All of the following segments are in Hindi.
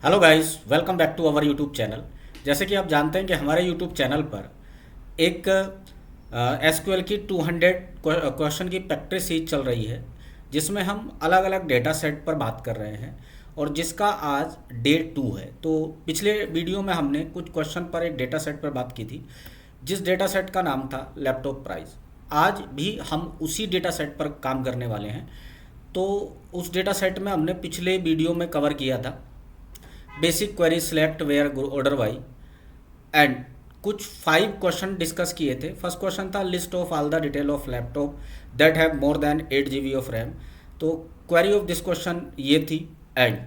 Hello guys, welcome back to our YouTube channel. जैसे कि आप जानते हैं कि हमारे यूट्यूब चैनल पर एक एसक्यूएल की 200 क्वेश्चन की प्रैक्टिस सीरीज चल रही है, जिसमें हम अलग अलग डेटा सेट पर बात कर रहे हैं और जिसका आज डे 2 है। तो पिछले वीडियो में हमने कुछ क्वेश्चन पर एक डेटा सेट पर बात की थी, जिस डेटा सेट का नाम था लैपटॉप प्राइस। आज भी हम उसी डेटा सेट पर काम करने वाले हैं। तो उस डेटा सेट में हमने पिछले वीडियो में कवर किया था basic query select where order by, and कुछ 5 क्वेश्चन डिस्कस किए थे। फर्स्ट क्वेश्चन था list of all the detail of laptop that have more than 8 GB of RAM. तो क्वेरी ऑफ दिस क्वेश्चन ये थी। And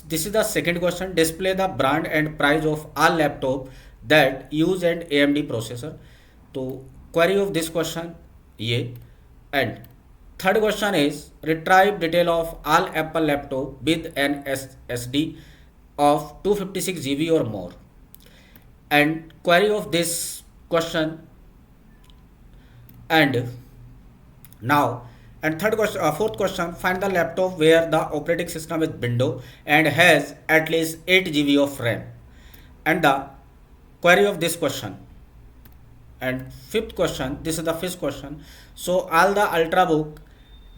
this is the second question, display the brand and price of all laptop that use and AMD processor. तो क्वेरी ऑफ दिस क्वेश्चन ये। And third question is retrieve detail of all Apple laptop with an SSD of 256 GB or more, and query of this question. And now and third question, fourth question, find the laptop where the operating system is Windows and has at least 8 GB of RAM, and the query of this question. And fifth question, this is the fifth question, so all the ultrabook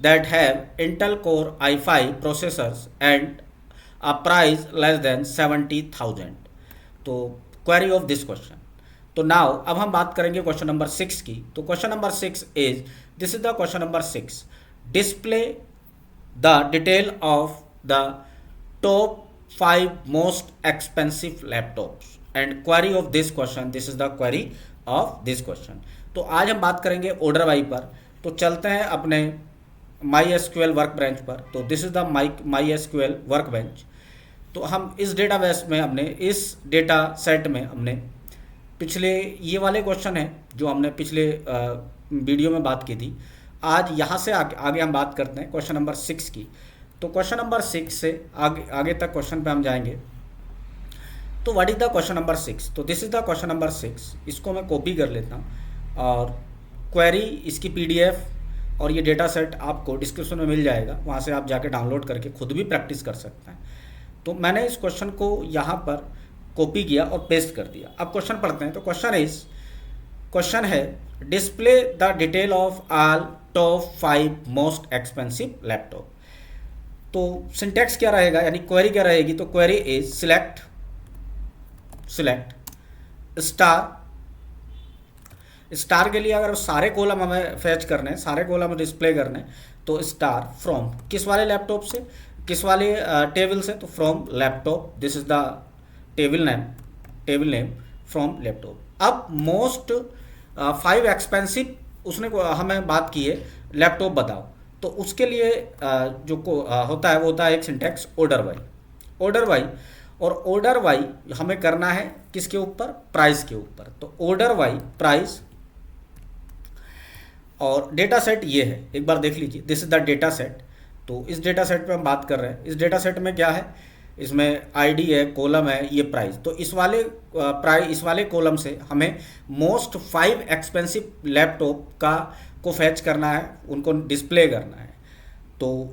that have Intel Core i5 processors and a price less than 70,000। तो क्वेरी ऑफ दिस क्वेश्चन। तो नाउ अब हम बात करेंगे क्वेश्चन नंबर 6 की। तो question number 6 is, this is the question number 6, display the detail of the top 5 most expensive laptops and query of this question. This is the query of this question. तो आज हम बात करेंगे ऑर्डर वाई पर। तो चलते हैं अपने MySQL वर्क बेंच पर। तो this is the MySQL work bench. तो हम इस डेटाबेस में हमने, इस डेटा सेट में हमने पिछले ये वाले क्वेश्चन हैं जो हमने पिछले वीडियो में बात की थी। आज यहाँ से आगे हम बात करते हैं क्वेश्चन नंबर 6 की। तो क्वेश्चन नंबर 6 से आगे तक क्वेश्चन पे हम जाएंगे। तो what is the question number 6? तो this is the question number 6। इसको मैं कॉपी कर लेता हूँ और क्वेरी इसकी PDF और ये डेटा सेट आपको डिस्क्रिप्शन में मिल जाएगा, वहाँ से आप जाके डाउनलोड करके खुद भी प्रैक्टिस कर सकते हैं। तो मैंने इस क्वेश्चन को यहाँ पर कॉपी किया और पेस्ट कर दिया। अब क्वेश्चन पढ़ते हैं। तो क्वेश्चन है display the detail of all top 5 most expensive laptop. तो सिंटैक्स क्या रहेगा, यानी क्वेरी क्या रहेगी? तो क्वेरी इज सिलेक्ट स्टार के लिए अगर सारे कॉलम हमें फैच करने, सारे कॉलम डिस्प्ले करने, तो स्टार फ्रॉम किस वाले लैपटॉप से, किस वाले टेबल से? तो from laptop. This is the table name from laptop. अब मोस्ट 5 एक्सपेंसिव उसने हमें बात की है, लैपटॉप बताओ। तो उसके लिए होता है वो होता है एक सिंटैक्स ऑर्डर बाई। और ऑर्डर बाई हमें करना है किसके ऊपर? प्राइस के ऊपर। तो ऑर्डर बाई प्राइस, और डेटा सेट ये है, एक बार देख लीजिए। This is the data set. तो इस डेटा सेट पे हम बात कर रहे हैं। इस डेटा सेट में क्या है? इसमें आईडी है, कॉलम है, ये प्राइस। तो इस वाले कॉलम से हमें मोस्ट 5 एक्सपेंसिव लैपटॉप को फैच करना है, उनको डिस्प्ले करना है। तो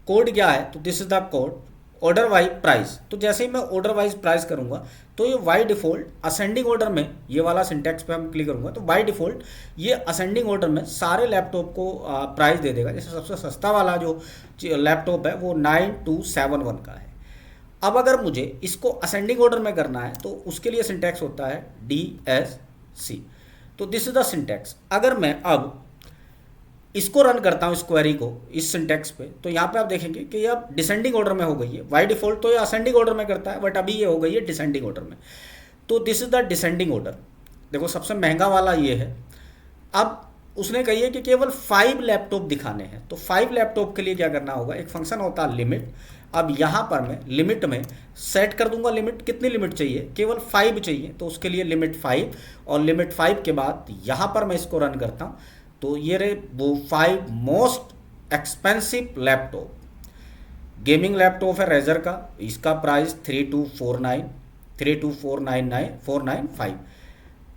कोड क्या है? तो this is the code order wise price. तो जैसे ही मैं ऑर्डर वाइज प्राइस करूंगा तो ये बाई डिफ़ॉल्ट असेंडिंग ऑर्डर में, ये वाला सिंटैक्स पे हम क्लिक करूंगा तो बाई डिफ़ॉल्ट ये असेंडिंग ऑर्डर में सारे लैपटॉप को प्राइस दे देगा। जैसे सबसे सस्ता वाला जो लैपटॉप है वो 9271 का है। अब अगर मुझे इसको असेंडिंग ऑर्डर में करना है तो उसके लिए सिंटैक्स होता है DSC। तो दिस इज द सिंटैक्स। अगर मैं अब इसको रन करता हूँ, इस क्वेरी को, इस सिंटैक्स पे, तो यहाँ पे आप देखेंगे कि ये अब डिसेंडिंग ऑर्डर में हो गई है। बाय डिफ़ॉल्ट तो ये असेंडिंग ऑर्डर में करता है, बट अभी ये हो गई है डिसेंडिंग ऑर्डर में। तो this is the descending order. देखो सबसे महंगा वाला ये है। अब उसने कही है कि केवल 5 लैपटॉप दिखाने हैं। तो 5 लैपटॉप के लिए क्या करना होगा? एक फंक्शन होता है लिमिट। अब यहाँ पर मैं लिमिट में सेट कर दूंगा लिमिट। कितनी लिमिट चाहिए? केवल 5 चाहिए। तो उसके लिए लिमिट 5, और लिमिट 5 के बाद यहाँ पर मैं इसको रन करता हूँ। तो ये रहे वो 5 most expensive laptop. Gaming laptop है रेजर का, इसका प्राइस 32495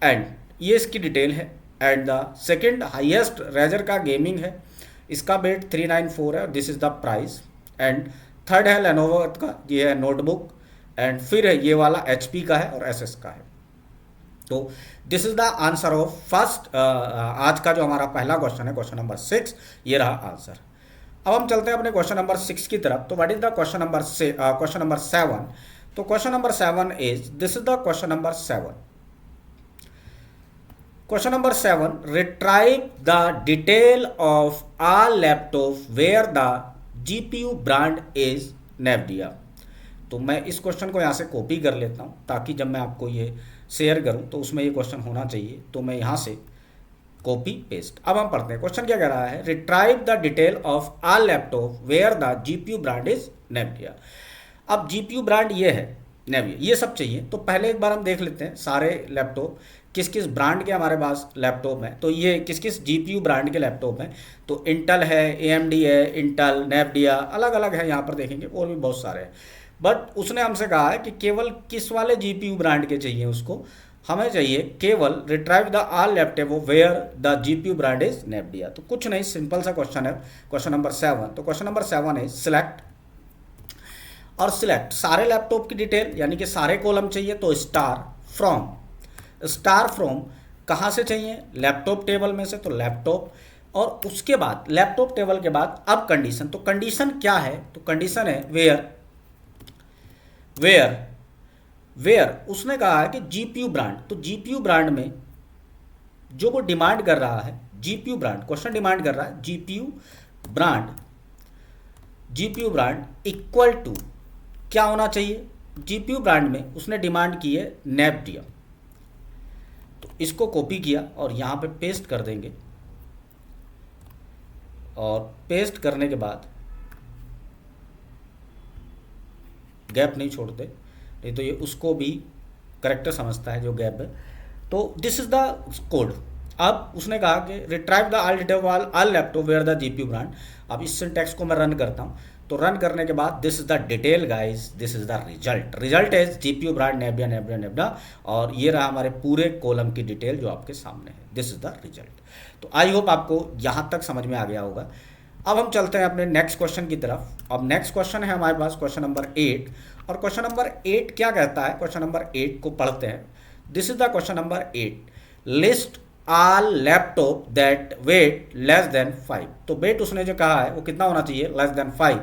एंड ये इसकी डिटेल है। And the second highest Razer का गेमिंग है, इसका बेट 394 है, this is the price. And third है लेनोवो का, ये है नोटबुक, एंड फिर ये वाला HP का है और SS का है। तो this is the answer of first, आज का जो हमारा पहला क्वेश्चन है, क्वेश्चन नंबर 6, ये रहा आंसर। अब हम चलते हैं अपने क्वेश्चन नंबर 6 की तरफ। तो what is the question number 7? तो question number 7 is, this is the question number 7। Question number 7, retrieve the detail of a laptop where the GPU brand is Nvidia. तो मैं इस क्वेश्चन को यहाँ से कॉपी कर लेता हूँ ताकि जब मैं आपको ये शेयर करूँ तो उसमें ये क्वेश्चन होना चाहिए। तो मैं यहाँ से कॉपी पेस्ट। अब हम पढ़ते हैं क्वेश्चन क्या कह रहा है, retrieve the detail of a laptop where the GPU brand is Nvidia. अब GPU ब्रांड ये है नेविडिया, ये सब चाहिए। तो पहले एक बार हम देख लेते हैं सारे लैपटॉप किस किस ब्रांड के हमारे पास लैपटॉप हैं। तो ये किस किस GPU ब्रांड के लैपटॉप हैं। तो इंटेल है, AMD है, इंटेल, नेविडिया, अलग अलग है, यहाँ पर देखेंगे और भी बहुत सारे हैं। बट उसने हमसे कहा है कि केवल किस वाले GPU ब्रांड के चाहिए उसको, हमें चाहिए केवल retrieve the all laptop where the GPU brand is Nvidia. तो कुछ नहीं, सिंपल सा क्वेश्चन है, क्वेश्चन नंबर 7। तो क्वेश्चन नंबर 7 है सिलेक्ट, और सिलेक्ट सारे लैपटॉप की डिटेल यानी कि सारे कॉलम चाहिए। तो स्टार फ्रॉम कहाँ से चाहिए, लैपटॉप टेबल में से, तो लैपटॉप, और उसके बाद लैपटॉप टेबल के बाद अब कंडीशन। तो कंडीशन क्या है, तो कंडीशन है वेयर उसने कहा है कि GPU ब्रांड। तो GPU ब्रांड में जो वो डिमांड कर रहा है, GPU ब्रांड, क्वेश्चन डिमांड कर रहा है GPU ब्रांड इक्वल टू क्या होना चाहिए, GPU ब्रांड में उसने डिमांड की है नेविडिया। तो इसको कॉपी किया और यहाँ पे पेस्ट कर देंगे, और पेस्ट करने के बाद गैप नहीं छोड़ते, नहीं तो ये उसको भी करेक्टर समझता है जो गैप है। तो दिस इज द कोड। अब उसने कहा कि retrieve the all laptop where the GPU brand. अब इस सिंटैक्स को मैं रन करता हूँ। तो रन करने के बाद this is the detail guys, this is the result is GPU brand Nvidia, और ये रहा हमारे पूरे कॉलम की डिटेल जो आपके सामने है। This is the result. तो आई होप आपको यहाँ तक समझ में आ गया होगा। अब हम चलते हैं अपने नेक्स्ट क्वेश्चन की तरफ। अब नेक्स्ट क्वेश्चन है हमारे पास क्वेश्चन नंबर 8, और क्वेश्चन नंबर 8 क्या कहता है, क्वेश्चन नंबर 8 को पढ़ते हैं। This is the question number 8, list all laptop that weight less than 5। तो वेट उसने जो कहा है वो कितना होना चाहिए, लेस देन 5।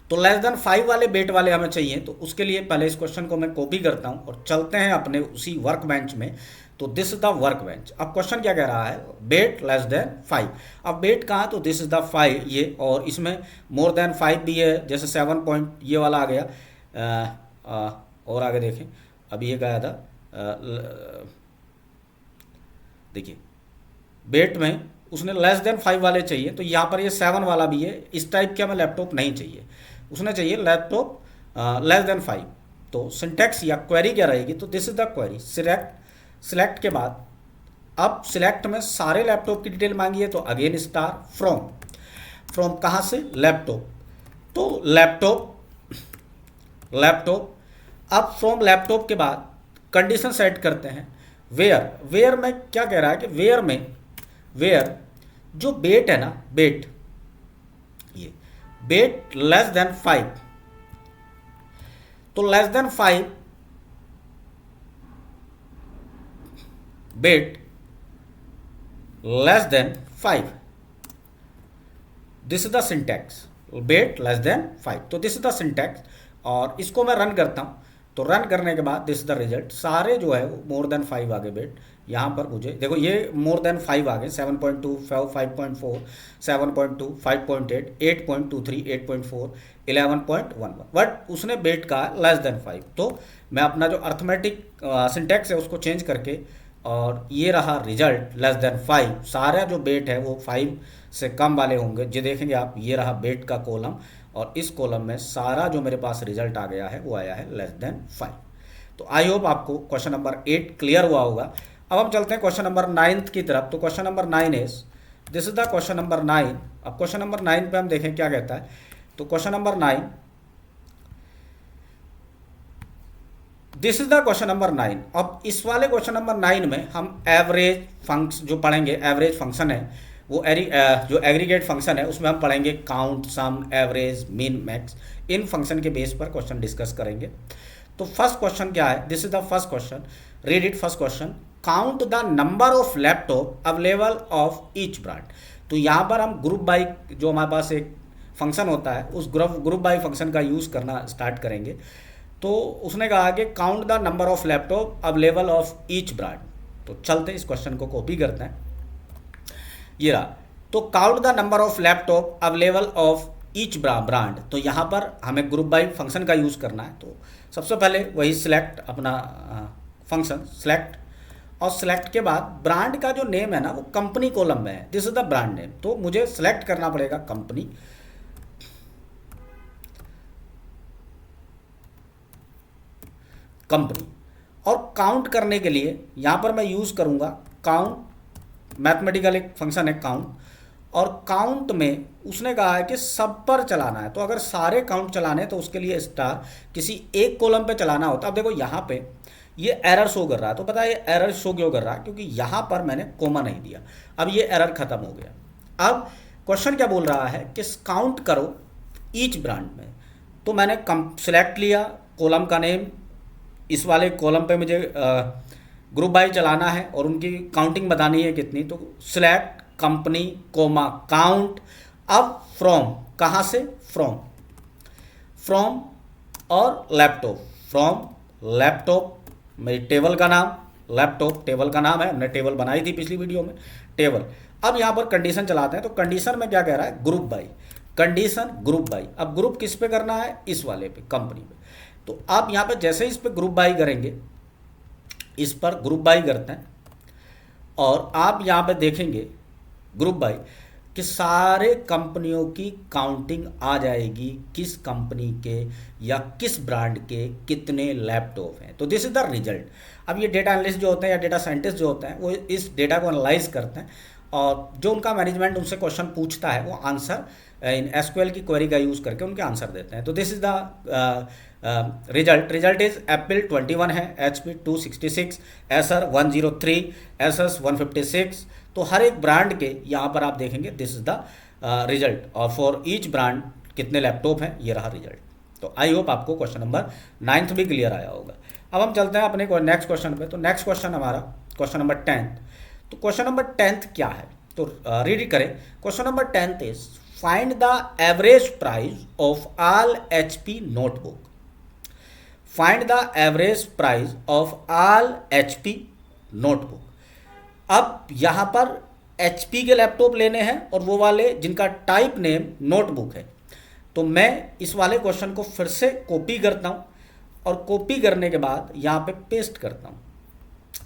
तो लेस देन 5 वाले वेट वाले हमें चाहिए। तो उसके लिए पहले इस क्वेश्चन को मैं कॉपी करता हूं और चलते हैं अपने उसी वर्क बेंच में। तो this is the work bench. अब क्वेश्चन क्या कह रहा है, वेट लेस देन 5। अब वेट कहाँ, तो दिस इज द 5 ये, और इसमें मोर देन 5 भी है, जैसे 7 पॉइंट ये वाला आ गया। और आगे देखें, अभी ये कहा था, देखिए वेट में उसने लेस देन 5 वाले चाहिए। तो यहाँ पर ये 7 वाला भी है। इस टाइप के हमें लैपटॉप नहीं चाहिए, उसने चाहिए लैपटॉप लेस देन 5। तो सिंटैक्स या क्वेरी क्या रहेगी, तो this is the query. Select के बाद अब सिलेक्ट में सारे लैपटॉप की डिटेल मांगी है। तो अगेन स्टार फ्रॉम कहाँ से, लैपटॉप। तो लैपटॉप अब फ्रॉम लैपटॉप के बाद कंडीशन सेट करते हैं। वेयर में क्या कह रहा है कि वेयर जो वेट है ना, वेट लेस देन 5। तो less than 5 weight less than 5, this is the syntax, weight less than 5। तो दिस इज द सिंटैक्स, और इसको मैं रन करता हूं। तो रन करने के बाद दिस इज द रिजल्ट। सारे जो है वो मोर देन 5 आ गए वेट। यहाँ पर मुझे देखो ये मोर देन 5 आ गए, 7.2, 5.4, 7.2, 5.8, 8.23, 8.4, 11.11। बट उसने वेट का लेस देन 5। तो मैं अपना जो अर्थमेटिक सिंटैक्स है उसको चेंज करके, और ये रहा रिजल्ट लेस देन 5। सारा जो वेट है वो 5 से कम वाले होंगे। जो देखेंगे आप, ये रहा वेट का कॉलम, और इस कॉलम में सारा जो मेरे पास रिजल्ट आ गया है वो आया है लेस देन 5। तो आई होप आपको क्वेश्चन नंबर 8 क्लियर हुआ होगा। अब हम चलते हैं क्वेश्चन नंबर 9 की तरफ। तो question number 9 is, this is the question number 9। अब क्वेश्चन नंबर 9 पे हम देखें क्या कहता है। तो question number 9, this is the question number 9। अब इस वाले क्वेश्चन नंबर 9 में हम एवरेज फंक्शन जो पढ़ेंगे, एवरेज फंक्शन है वो जो एग्रीगेट फंक्शन है उसमें हम पढ़ेंगे काउंट, सम, एवरेज, मीन, मैक्स। इन फंक्शन के बेस पर क्वेश्चन डिस्कस करेंगे। तो फर्स्ट क्वेश्चन क्या है, this is the first question, read it. First question, count the number of laptop available of each brand. तो यहाँ पर हम ग्रुप बाई, जो हमारे पास एक फंक्शन होता है, उस ग्रुप बाई फंक्शन का यूज़ करना स्टार्ट करेंगे। तो उसने कहा कि count the number of laptop available of each brand. तो चलते इस क्वेश्चन को कॉपी करते हैं, ये रहा। तो count the number of laptop available of each brand. तो यहाँ पर हमें ग्रुप बाई फंक्शन का यूज़ करना है। तो सबसे पहले वही सिलेक्ट, अपना फंक्शन सिलेक्ट, और सिलेक्ट के बाद ब्रांड का जो नेम है ना वो कंपनी कॉलम में है, this is the brand name. तो मुझे सिलेक्ट करना पड़ेगा कंपनी, और काउंट करने के लिए यहाँ पर मैं यूज़ करूँगा काउंट, मैथमेटिकल एक फंक्शन है काउंट, और काउंट में उसने कहा है कि सब पर चलाना है। तो अगर सारे काउंट चलाने तो उसके लिए स्टार, किसी एक कॉलम पे चलाना होता। अब देखो यहाँ पे ये एरर शो कर रहा है, तो पता है ये एरर शो क्यों कर रहा है, क्योंकि यहाँ पर मैंने कोमा नहीं दिया। अब ये एरर खत्म हो गया। अब क्वेश्चन क्या बोल रहा है कि काउंट करो ईच ब्रांड में। तो मैंने सिलेक्ट लिया कॉलम का नेम, इस वाले कॉलम पे मुझे ग्रुप बाई चलाना है और उनकी काउंटिंग बतानी है कितनी। तो सिलेक्ट कंपनी कोमा काउंट। अब फ्रॉम, कहाँ से, फ्रॉम और लैपटॉप, फ्रॉम लैपटॉप, मेरी टेबल का नाम लैपटॉप, टेबल का नाम है, हमने टेबल बनाई थी पिछली वीडियो में, टेबल। अब यहाँ पर कंडीशन चलाते हैं। तो कंडीशन में क्या कह रहा है, group by, condition group by. अब ग्रुप किस पे करना है, इस वाले पे, कंपनी पे। तो आप यहाँ पे जैसे इस पे ग्रुप बाई करेंगे, इस पर ग्रुप बाई करते हैं, और आप यहाँ पे देखेंगे ग्रुप बाई कि सारे कंपनियों की काउंटिंग आ जाएगी, किस कंपनी के या किस ब्रांड के कितने लैपटॉप हैं। तो दिस इज द रिजल्ट। अब ये डेटा एनालिस्ट जो होते हैं या डेटा साइंटिस्ट जो होते हैं वो इस डेटा को एनालाइज करते हैं, और जो उनका मैनेजमेंट उनसे क्वेश्चन पूछता है वो आंसर इन एसक्यूएल की क्वेरी का यूज़ करके उनके आंसर देते हैं। तो this is the result is Apple 21 है, HP 266, एसर 103, एसस 156। तो हर एक ब्रांड के यहाँ पर आप देखेंगे दिस इज द रिजल्ट, और फॉर ईच ब्रांड कितने लैपटॉप हैं, ये रहा रिजल्ट। तो आई होप आपको क्वेश्चन नंबर 9 भी क्लियर आया होगा। अब हम चलते हैं अपने नेक्स्ट क्वेश्चन पे। तो नेक्स्ट क्वेश्चन हमारा क्वेश्चन नंबर 10। तो क्वेश्चन नंबर 10 क्या है, तो रीड करें। Question number 10 is find the average price of all HP notebook. Find the average price of all HP notebook. अब यहाँ पर HP के लैपटॉप लेने हैं और वो वाले जिनका टाइप नेम नोटबुक है। तो मैं इस वाले क्वेश्चन को फिर से कॉपी करता हूँ, और कॉपी करने के बाद यहाँ पे पेस्ट करता हूँ।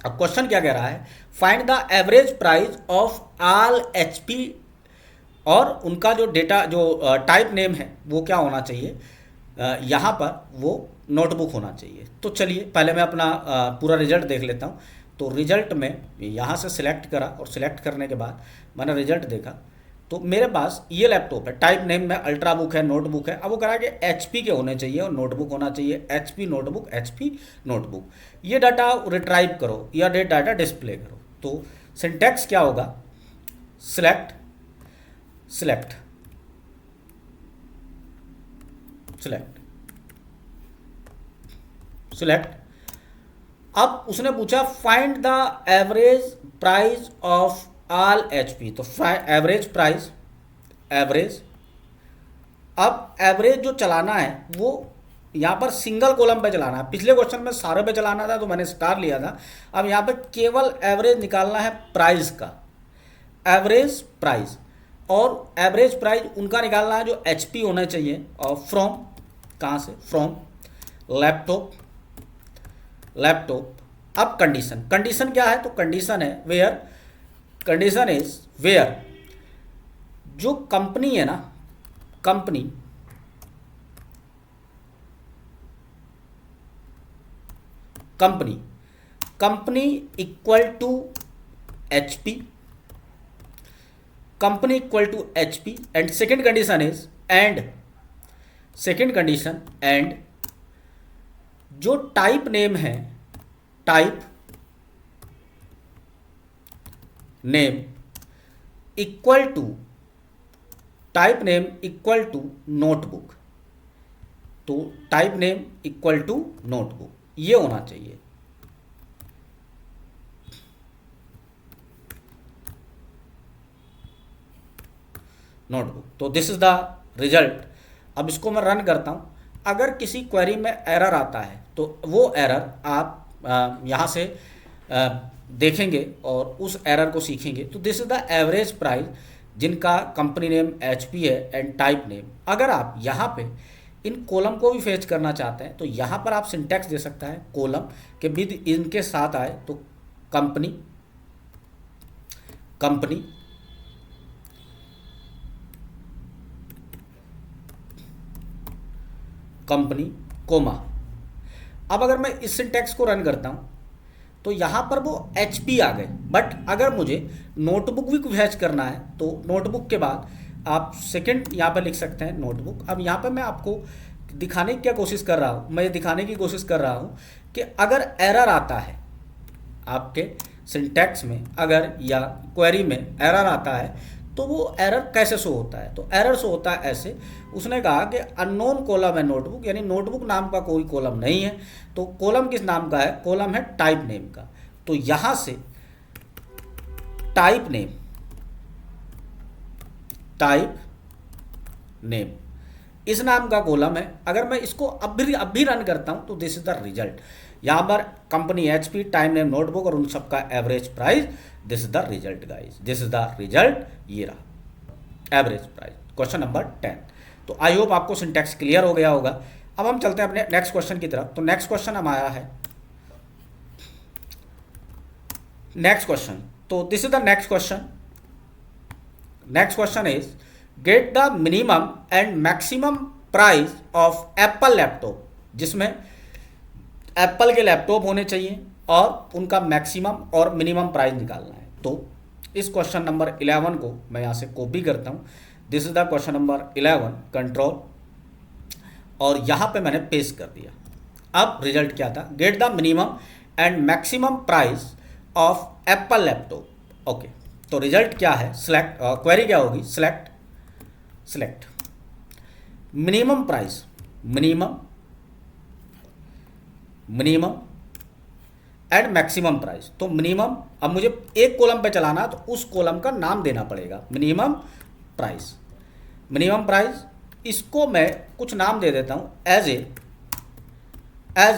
अब क्वेश्चन क्या कह रहा है, find the average price of all HP, और उनका जो डेटा जो टाइप नेम है वो क्या होना चाहिए, यहाँ पर वो नोटबुक होना चाहिए। तो चलिए पहले मैं अपना पूरा रिजल्ट देख लेता हूँ। तो रिजल्ट में यहाँ से सिलेक्ट करा, और सिलेक्ट करने के बाद मैंने रिजल्ट देखा, तो मेरे पास ये लैपटॉप है, टाइप नेम में अल्ट्रा बुक है, नोटबुक है। अब वो करा कि HP के होने चाहिए और नोटबुक होना चाहिए, HP नोटबुक, HP नोटबुक। ये डाटा रिट्राइव करो या डाटा डिस्प्ले करो। तो सिंटैक्स क्या होगा, सिलेक्ट, सिलेक्ट, सिलेक्ट, सिलेक्ट। अब उसने पूछा find the average price of all HP। तो एवरेज प्राइस, एवरेज। अब एवरेज जो चलाना है वो यहाँ पर सिंगल कॉलम पे चलाना है। पिछले क्वेश्चन में सारे पे चलाना था तो मैंने स्टार लिया था। अब यहाँ पे केवल एवरेज निकालना है प्राइस का, एवरेज प्राइस, और एवरेज प्राइस उनका निकालना है जो HP होना चाहिए। और फ्रॉम, कहाँ से, फ्रॉम लैपटॉप, लैपटॉप। अब कंडीशन, कंडीशन क्या है, तो कंडीशन है वेयर, कंडीशन इज वेयर जो कंपनी है ना, company, company, company equal to HP, company equal to HP। And second condition is and, second condition and जो टाइप नेम है, type name equal to type name equal to notebook. तो type name equal to notebook ये होना चाहिए। नोटबुक। तो दिस इज द रिजल्ट। अब इसको मैं रन करता हूं। अगर किसी क्वेरी में एरर आता है तो वो एरर आप यहाँ से देखेंगे और उस एरर को सीखेंगे। तो this is the average price जिनका कंपनी नेम HP है एंड टाइप नेम। अगर आप यहाँ पे इन कॉलम को भी फेच करना चाहते हैं तो यहाँ पर आप सिंटैक्स दे सकता है कॉलम के विद इनके साथ आए तो कंपनी कंपनी कंपनी कोमा। अब अगर मैं इस सिंटैक्स को रन करता हूँ तो यहाँ पर वो HP आ गए। बट अगर मुझे नोटबुक भी फैच करना है तो नोटबुक के बाद आप सेकंड यहाँ पर लिख सकते हैं नोटबुक। अब यहाँ पर मैं आपको दिखाने की क्या कोशिश कर रहा हूँ, मैं ये दिखाने की कोशिश कर रहा हूँ कि अगर एरर आता है आपके सिंटैक्स में, अगर या क्वेरी में एरर आता है तो वो एरर कैसे शो होता है। तो एरर शो होता है ऐसे, उसने कहा कि अननोन कॉलम है नोटबुक, यानी नोटबुक नाम का कोई कॉलम नहीं है। तो कॉलम किस नाम का है, कॉलम है टाइप नेम का। तो यहाँ से टाइप नेम इस नाम का कॉलम है। अगर मैं इसको अब भी रन करता हूँ तो दिस इज द रिजल्ट। यहाँ पर company HP, time name, notebook और उन सबका average price. This is the result guys, this is the result. ये रहा एवरेज प्राइस। Question number 10। तो आई होप आपको सिंटैक्स क्लियर हो गया होगा। अब हम चलते हैं अपने नेक्स्ट क्वेश्चन की तरफ। तो नेक्स्ट क्वेश्चन हमारा है नेक्स्ट क्वेश्चन। तो this is the next question. Next question is get the minimum and maximum price of Apple laptop, जिसमें एप्पल के लैपटॉप होने चाहिए और उनका मैक्सिमम और मिनिमम प्राइस निकालना है। तो इस क्वेश्चन नंबर 11 को मैं यहाँ से कॉपी करता हूँ। This is the question number 11, control, और यहाँ पे मैंने पेस्ट कर दिया। अब रिजल्ट क्या था, get the minimum and maximum price of Apple laptop. Okay, तो रिजल्ट क्या है, सिलेक्ट, क्वेरी क्या होगी, select minimum price, minimum and maximum price. तो मिनिमम, अब मुझे एक कॉलम पे चलाना है तो उस कॉलम का नाम देना पड़ेगा, मिनिमम प्राइस। इसको मैं कुछ नाम दे देता हूं, एज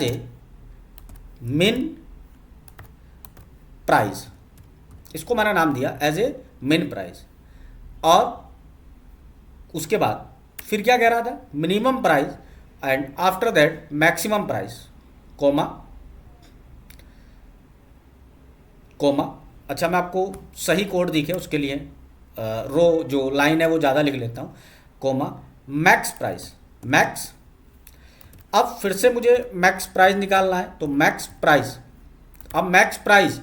ए मिन प्राइस। इसको मैंने नाम दिया एज ए मिन प्राइस। और उसके बाद फिर क्या कह रहा था, minimum price and after that maximum price, comma. अच्छा, मैं आपको सही कोड दिखे उसके लिए रो जो लाइन है वो ज़्यादा लिख लेता हूँ, कोमा, मैक्स प्राइस, मैक्स। अब फिर से मुझे मैक्स प्राइस निकालना है तो मैक्स प्राइस। अब मैक्स प्राइस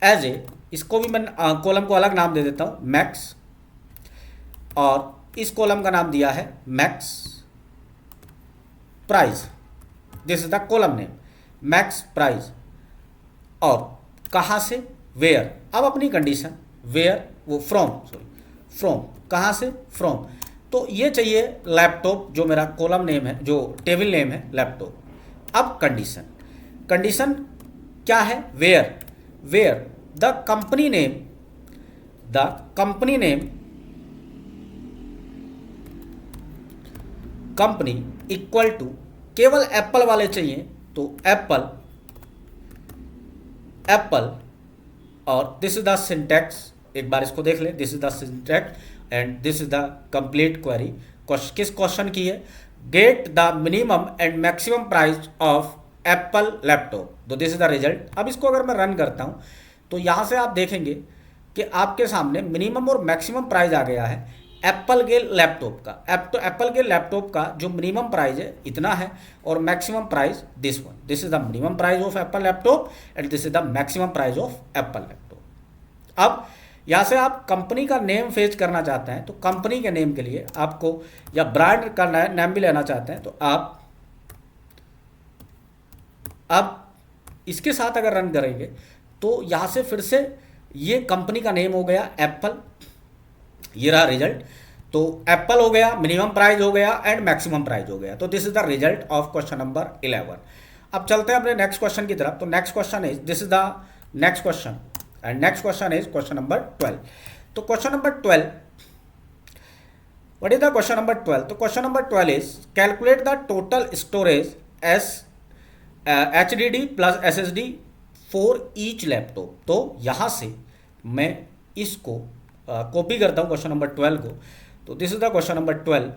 एज ए, इसको भी मैं कॉलम को अलग नाम दे देता हूँ, मैक्स, और इस कॉलम का नाम दिया है max price. This is the column name, max price. और कहाँ से, वेयर। अब अपनी कंडीशन, वेयर, वो फ्रॉम, कहाँ से, फ्रॉम। तो ये चाहिए लैपटॉप, जो मेरा कॉलम नेम है, जो टेबल नेम है लैपटॉप। अब कंडीशन क्या है, where the company name company equal to, केवल एप्पल वाले चाहिए तो एप्पल, और दिस इज द सिंटैक्स। एक बार इसको देख ले, this is the syntax and this is the complete query. किस क्वेश्चन की है, get the minimum and maximum price of Apple laptop. तो दिस इज द रिजल्ट। अब इसको अगर मैं रन करता हूँ तो यहाँ से आप देखेंगे कि आपके सामने मिनिमम और मैक्सिमम प्राइस आ गया है एप्पल के लैपटॉप का। एप्पल के लैपटॉप का जो मिनिमम प्राइस है इतना है और maximum price this one. This is the minimum price of Apple laptop and this is the maximum price of Apple laptop. अब यहाँ से आप कंपनी का नेम फेच करना चाहते हैं तो कंपनी के नेम के लिए आपको, या ब्रांड का नेम भी लेना चाहते हैं तो आप अब इसके साथ अगर रन करेंगे तो यहाँ से फिर से ये कंपनी का नेम हो गया एप्पल, ये रहा रिजल्ट। तो एप्पल हो गया, मिनिमम प्राइस हो गया एंड मैक्सिमम प्राइस हो गया। तो this is the result of question number 11। अब चलते हैं अपने नेक्स्ट क्वेश्चन की तरफ। तो next question is, this is the next question and next question is question number 12। तो question number 12, what is the question number 12? तो question number 12 is calculate the total storage S HDD plus SSD for each laptop. तो यहाँ से मैं इसको कॉपी करता हूँ क्वेश्चन नंबर 12 को। तो this is the question number 12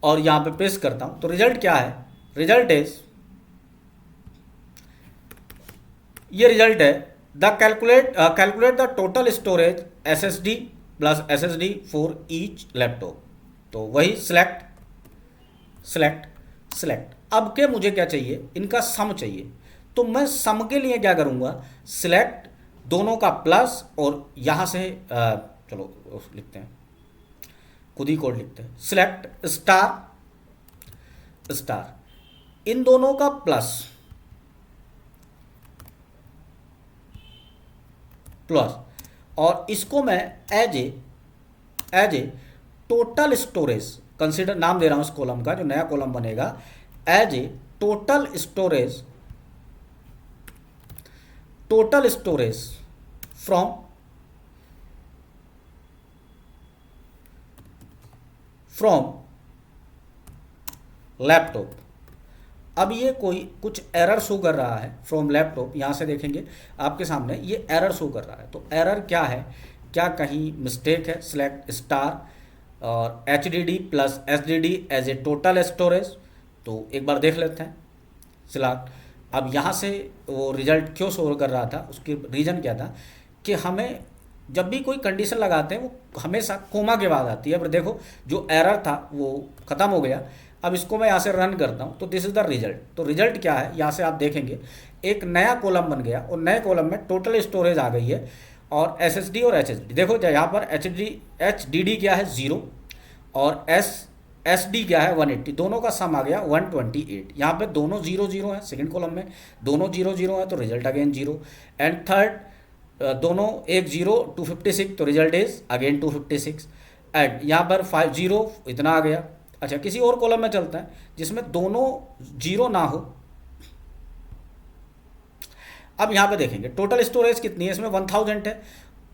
और यहाँ पे पेस्ट करता हूँ। तो रिजल्ट क्या है? रिजल्ट इज, ये रिजल्ट है the calculate the total storage SSD plus SSD for each laptop. तो वही सिलेक्ट। अब के मुझे क्या चाहिए? इनका सम चाहिए। तो मैं सम के लिए क्या करूँगा? सिलेक्ट दोनों का प्लस और यहाँ से चलो लिखते हैं, खुद ही कोड लिखते हैं। सिलेक्ट स्टार इन दोनों का प्लस और इसको मैं as a total storage consider, नाम दे रहा हूं इस कॉलम का, जो नया कॉलम बनेगा, as a total storage from laptop. अब ये कोई कुछ एरर शो कर रहा है फ्रॉम लैपटॉप, यहाँ से देखेंगे आपके सामने ये एरर शो कर रहा है। तो एरर क्या है? क्या कहीं मिस्टेक है? सिलेक्ट स्टार और HDD plus SSD as a total storage. तो एक बार देख लेते हैं सिलेक्ट। अब यहाँ से वो रिजल्ट क्यों शो कर रहा था, उसकी रीज़न क्या था कि हमें जब भी कोई कंडीशन लगाते हैं वो हमेशा कोमा के बाद आती है। पर देखो जो एरर था वो ख़त्म हो गया। अब इसको मैं यहाँ से रन करता हूँ। तो दिस इज़ द रिजल्ट। तो रिजल्ट क्या है? यहाँ से आप देखेंगे एक नया कॉलम बन गया और नए कॉलम में टोटल स्टोरेज आ गई है और SSD और HDD। देखो यहाँ पर HDD क्या है 0 और SD क्या है 180, दोनों का सम आ गया 128। यहाँ पे दोनों 0 0 है, सेकंड कॉलम में दोनों 0 0 है तो रिजल्ट अगेन 0। एंड थर्ड दोनों एक 0 256 तो रिजल्ट इज अगेन 256। एंड यहाँ पर 5 0 इतना आ गया। अच्छा, किसी और कॉलम में चलता है जिसमें दोनों 0 ना हो। अब यहाँ पे देखेंगे टोटल स्टोरेज कितनी है, इसमें 1000 है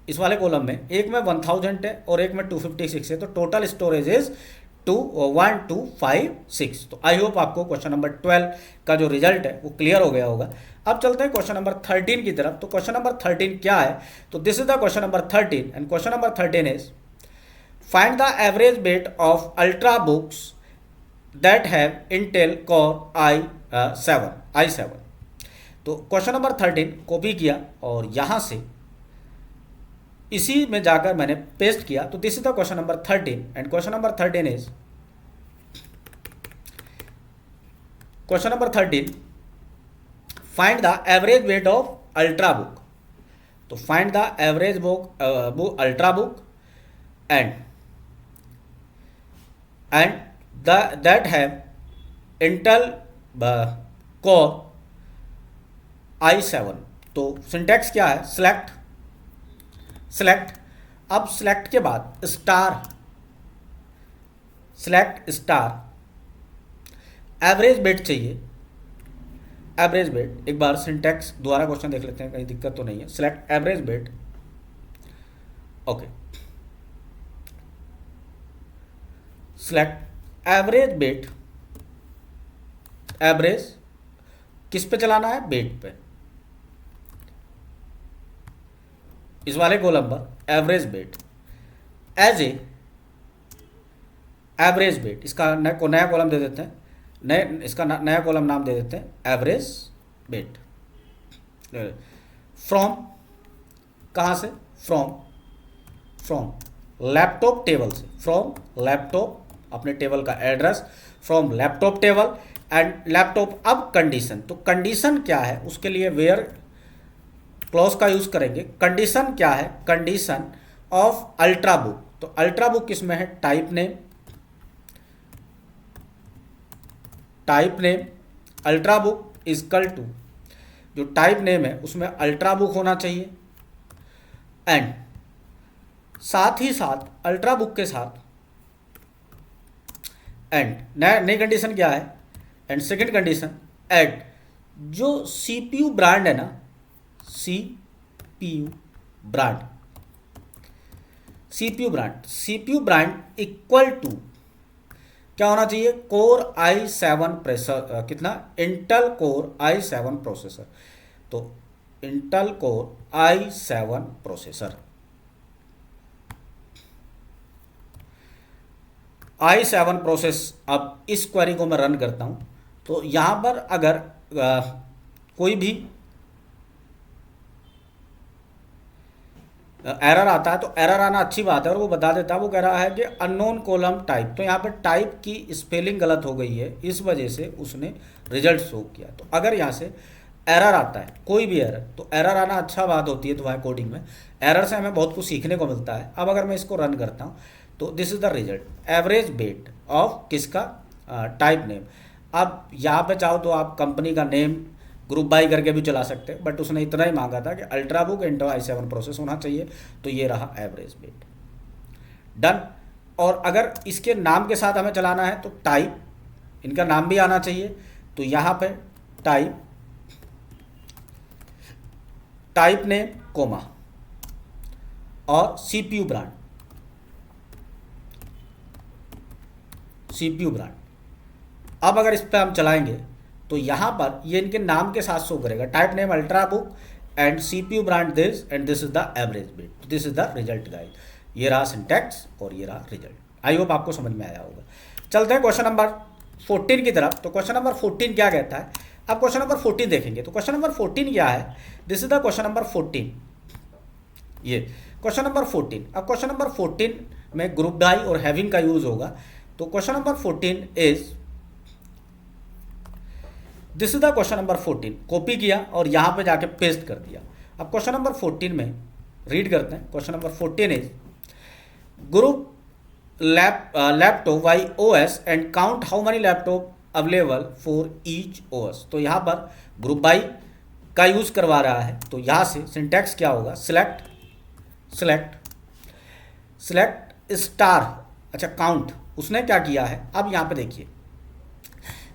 इस वाले कॉलम में, एक में 1000 है और एक में 256 है। तो टोटल स्टोरेज इज 1256। तो आई होप आपको क्वेश्चन नंबर 12 का जो रिजल्ट है वो क्लियर हो गया होगा। अब चलते हैं क्वेश्चन नंबर 13 की तरफ। तो क्वेश्चन नंबर 13 क्या है? तो this is the question number 13 and question number 13 is find the average weight of ultra books that have Intel core i7। तो क्वेश्चन नंबर 13 कॉपी किया और यहाँ से इसी में जाकर मैंने पेस्ट किया। तो this is the question number 13 and question number 13 is, question number 13 find the average weight of ultrabook. तो find the average book ultrabook and that have Intel core i7। तो सिंटैक्स क्या है? सिलेक्ट। अब सिलेक्ट के बाद सिलेक्ट स्टार एवरेज वेट चाहिए। एवरेज वेट, एक बार सिंटैक्स दोबारा क्वेश्चन देख लेते हैं, कहीं दिक्कत तो नहीं है। Select average weight, okay. Select average weight, average किस पे चलाना है? वेट पे। इस वाले कॉलम पर average weight as a average weight, इसका नया कॉलम दे देते हैं, इसका नया कॉलम नाम दे देते हैं एवरेज वेट। फ्रॉम कहाँ से? फ्रॉम लैपटॉप टेबल से, फ्रॉम लैपटॉप अपने टेबल का address, from laptop table and laptop. अब कंडीशन, तो कंडीशन क्या है उसके लिए वेयर क्लॉज का यूज करेंगे। कंडीशन क्या है? Condition of ultrabook. तो अल्ट्रा बुक किसमें है? Type name ultrabook equal to, जो टाइप नेम है उसमें अल्ट्रा बुक होना चाहिए। एंड साथ ही साथ अल्ट्रा बुक के साथ एंड नई कंडीशन क्या है, एंड सेकंड कंडीशन एड जो सीपीयू ब्रांड है ना, CPU brand, CPU brand equal to क्या होना चाहिए, कोर i7 प्रोसेसर, कितना, इंटेल कोर i7 प्रोसेसर। तो Intel core i7 processor, i7 process. अब इस क्वेरी को मैं रन करता हूं, तो यहां पर अगर कोई भी एरर आता है तो एरर आना अच्छी बात है, और वो बता देता है, वो कह रहा है कि अननोन कॉलम टाइप, तो यहाँ पर टाइप की स्पेलिंग गलत हो गई है, इस वजह से उसने रिजल्ट शो किया। तो अगर यहाँ से एरर आता है, कोई भी एरर, तो एरर आना अच्छा बात होती है तुम्हारे कोडिंग में, एरर से हमें बहुत कुछ सीखने को मिलता है। अब अगर मैं इसको रन करता हूँ तो this is the result, average weight of किसका, टाइप नेम। अब यहाँ पे चाहो तो आप कंपनी का नेम ग्रुप बाई करके भी चला सकते हैं, बट उसने इतना ही मांगा था कि ultra book Intel i7 process होना चाहिए, तो ये रहा एवरेज वेट, डन। और अगर इसके नाम के साथ हमें चलाना है तो टाइप, इनका नाम भी आना चाहिए, तो यहाँ पे टाइप नेम कोमा और सीपीयू ब्रांड, अब अगर इस पर हम चलाएंगे तो यहाँ पर ये इनके नाम के साथ शो करेगा, type name ultrabook and CPU brand this and this is the average wait, this is the result guys. ये रहा सिंटैक्स और ये रहा रिजल्ट। आई होप आपको समझ में आया होगा। चलते हैं क्वेश्चन नंबर 14 की तरफ। तो क्वेश्चन नंबर 14 क्या कहता है, अब क्वेश्चन नंबर 14 देखेंगे। तो क्वेश्चन नंबर 14 क्या है, this is the question number 14, ये क्वेश्चन नंबर 14। अब क्वेश्चन नंबर 14 में ग्रुप बाई और हैविंग का यूज होगा। तो question number 14 is, this is the question number 14, copy किया और यहां पे जाके पेस्ट कर दिया। अब क्वेश्चन नंबर 14 में रीड करते हैं। Question number 14 is group laptop by OS and count how many laptop available for each OS. तो यहां पर ग्रुप बाई का यूज करवा रहा है, तो यहां से सिंटैक्स क्या होगा, सिलेक्ट स्टार, अच्छा काउंट, उसने क्या किया है। अब यहां पे देखिए,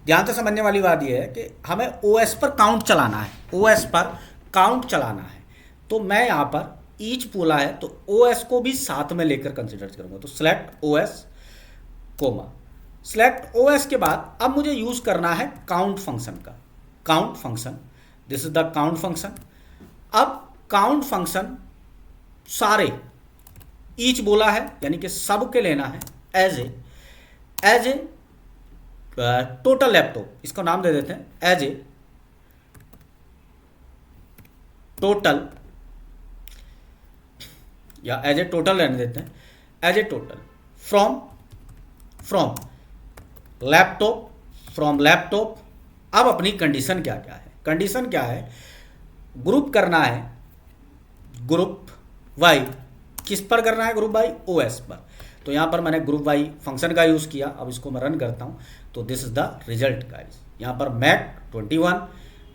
ध्यान से समझने वाली बात यह है कि हमें ओएस पर काउंट चलाना है, ओएस पर काउंट चलाना है। तो मैं यहाँ पर ईच बोला है तो ओएस को भी साथ में लेकर कंसिडर करूँगा। तो select OS comma, select OS के बाद अब मुझे यूज़ करना है काउंट फंक्शन का, count function, this is the count function. अब काउंट फंक्शन सारे, ईच बोला है यानी कि सब के लेना है एज ए टोटल लैपटॉप, इसको नाम दे देते हैं एज ए टोटल, या एज ए टोटल रहने देते हैं, as a total from laptop. अब अपनी कंडीशन क्या क्या है, कंडीशन क्या है, ग्रुप करना है, ग्रुप वाई किस पर करना है, ग्रुप वाई ओएस पर। तो यहाँ पर मैंने ग्रुप वाई फंक्शन का यूज़ किया। अब इसको मैं रन करता हूँ तो this is the result guys. यहाँ पर Mac 21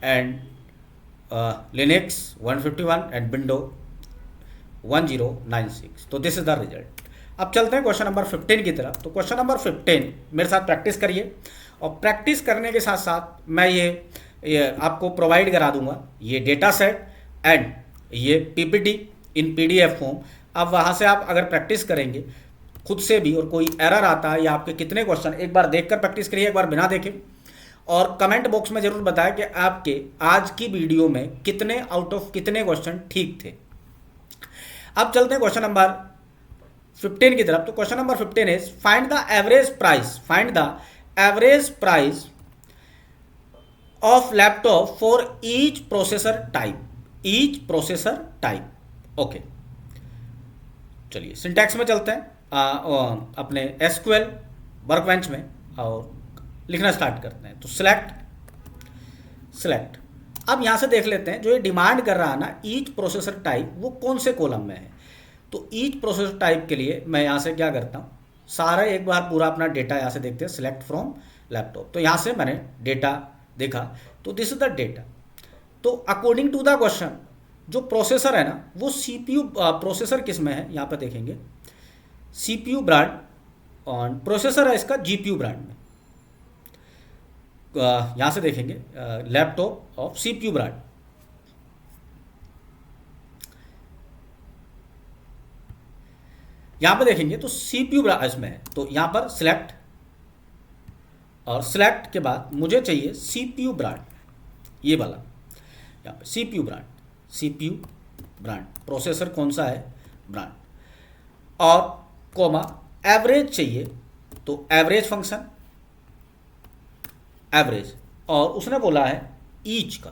and Linux 151 and Windows 1096, तो दिस इज द रिजल्ट। अब चलते हैं क्वेश्चन नंबर 15 की तरफ। तो क्वेश्चन नंबर 15 मेरे साथ प्रैक्टिस करिए, और प्रैक्टिस करने के साथ साथ मैं ये आपको प्रोवाइड करा दूंगा ये डेटा सेट एंड ये पीपीटी इन पीडीएफ फॉर्म। अब वहाँ से आप अगर प्रैक्टिस करेंगे खुद से भी, और कोई एरर आता है या आपके कितने क्वेश्चन, एक बार देखकर प्रैक्टिस करिए, एक बार बिना देखे, और कमेंट बॉक्स में जरूर बताएं कि आपके आज की वीडियो में कितने आउट ऑफ कितने क्वेश्चन ठीक थे। अब चलते हैं क्वेश्चन नंबर 15 की तरफ। तो question number 15 is find the average price of laptop for each processor type, okay. चलिए सिंटैक्स में चलते हैं, अपने एसक्यूएल वर्कबेंच में, और लिखना स्टार्ट करते हैं। तो सिलेक्ट। अब यहाँ से देख लेते हैं जो ये डिमांड कर रहा है ना ईच प्रोसेसर टाइप, वो कौन से कॉलम में है। तो ईच प्रोसेसर टाइप के लिए मैं यहाँ से क्या करता हूँ, सारा एक बार पूरा अपना डेटा यहाँ से देखते हैं, सिलेक्ट फ्रॉम लैपटॉप। तो यहाँ से मैंने डेटा देखा, तो दिस इज द डेटा। तो अकॉर्डिंग टू द क्वेश्चन जो प्रोसेसर है ना वो सीपीयू प्रोसेसर किस में है, यहाँ पर देखेंगे सीपीयू ब्रांड और प्रोसेसर है इसका जीपीयू ब्रांड में। यहाँ से देखेंगे लैपटॉप ऑफ सीपीयू ब्रांड। यहाँ पर देखेंगे तो सीपीयू ब्रांड इसमें है, तो यहाँ पर सिलेक्ट, और सिलेक्ट के बाद मुझे चाहिए सीपीयू ब्रांड, ये वाला यहाँ पे सीपीयू ब्रांड प्रोसेसर कौन सा है ब्रांड, और कोमा एवरेज चाहिए, तो एवरेज फंक्शन एवरेज, और उसने बोला है ईच का,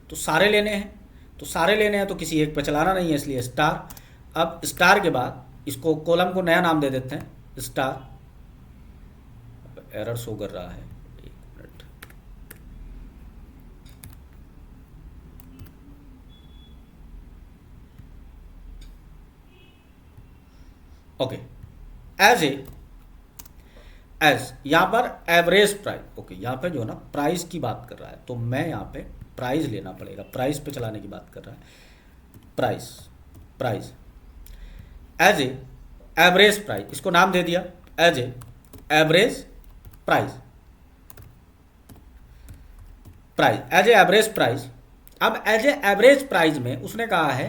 तो सारे लेने हैं, तो किसी एक पे चलाना नहीं है इसलिए स्टार। अब स्टार के बाद इसको कॉलम को नया नाम दे देते हैं स्टार। एरर शो कर रहा है, एक मिनट। ओके, एज यहाँ पर एवरेज प्राइस, ओके यहाँ पे जो है ना प्राइस की बात कर रहा है, तो मैं यहाँ पे प्राइस लेना पड़ेगा, प्राइस पे चलाने की बात कर रहा है, price as a average price, इसको नाम दे दिया as a average price as a average price. अब एज ए एवरेज प्राइस में उसने कहा है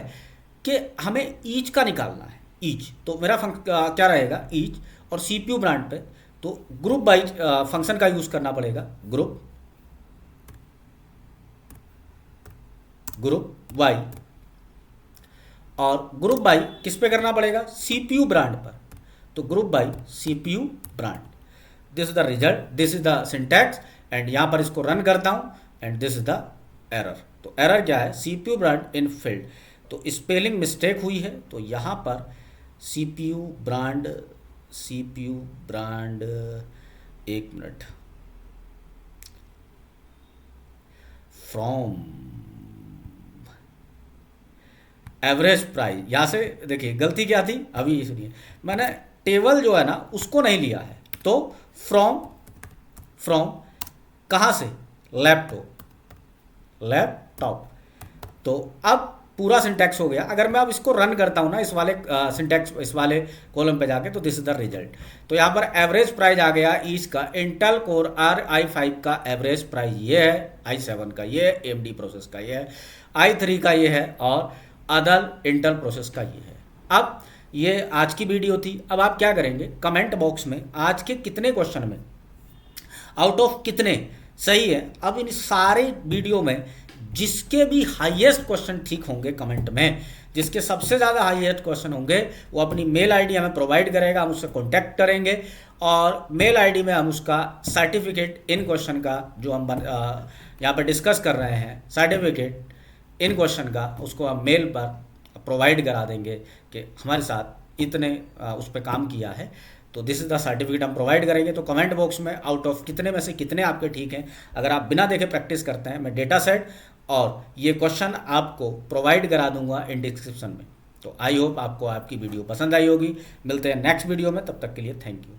कि हमें ईच का निकालना है, ईच, तो मेरा क्या रहेगा ईच, और सीपीयू ब्रांड पे तो ग्रुप बाई फंक्शन का यूज करना पड़ेगा, ग्रुप बाई, और ग्रुप बाई किस पे करना पड़ेगा सीपीयू ब्रांड पर, तो group by CPU brand. This is the result, this is the syntax, and यहां पर इसको रन करता हूं and this is the error. तो एरर क्या है, सीपीयू ब्रांड इन फील्ड, तो स्पेलिंग मिस्टेक हुई है, तो यहां पर सीपीयू ब्रांड, एक मिनट, फ्रॉम एवरेज प्राइस, यहाँ से देखिए गलती क्या थी, अभी सुनिए, मैंने टेबल जो है ना उसको नहीं लिया है, तो फ्रॉम कहाँ से, लैपटॉप, तो अब पूरा सिंटैक्स हो गया। अगर मैं अब इसको रन करता हूँ ना इस वाले सिंटैक्स, इस वाले कॉलम पे जाके, तो दिस इज द रिजल्ट। तो यहाँ पर एवरेज प्राइस आ गया ईच का, इंटेल कोर i5 का एवरेज प्राइस ये है, i7 का ये है, AMD प्रोसेस का ये है, i3 का ये है, और अदर इंटेल प्रोसेस का ये है। अब ये आज की वीडियो थी। अब आप क्या करेंगे, कमेंट बॉक्स में आज के कितने क्वेश्चन में आउट ऑफ कितने सही है, अब इन सारे वीडियो में जिसके भी हाईएस्ट क्वेश्चन ठीक होंगे कमेंट में, जिसके सबसे ज़्यादा हाईएस्ट क्वेश्चन होंगे वो अपनी मेल आईडी हमें प्रोवाइड करेगा, हम उससे कॉन्टैक्ट करेंगे, और मेल आईडी में हम उसका सर्टिफिकेट इन क्वेश्चन का जो हम यहाँ पर डिस्कस कर रहे हैं, सर्टिफिकेट इन क्वेश्चन का, उसको हम मेल पर प्रोवाइड करा देंगे कि हमारे साथ इतने उस पर काम किया है, तो दिस इज़ द सर्टिफिकेट हम प्रोवाइड करेंगे। तो कमेंट बॉक्स में आउट ऑफ कितने में से कितने आपके ठीक हैं, अगर आप बिना देखे प्रैक्टिस करते हैं, मैं डेटा सेट और ये क्वेश्चन आपको प्रोवाइड करा दूंगा इन डिस्क्रिप्शन में। तो आई होप आपको आपकी वीडियो पसंद आई होगी। मिलते हैं नेक्स्ट वीडियो में, तब तक के लिए थैंक यू।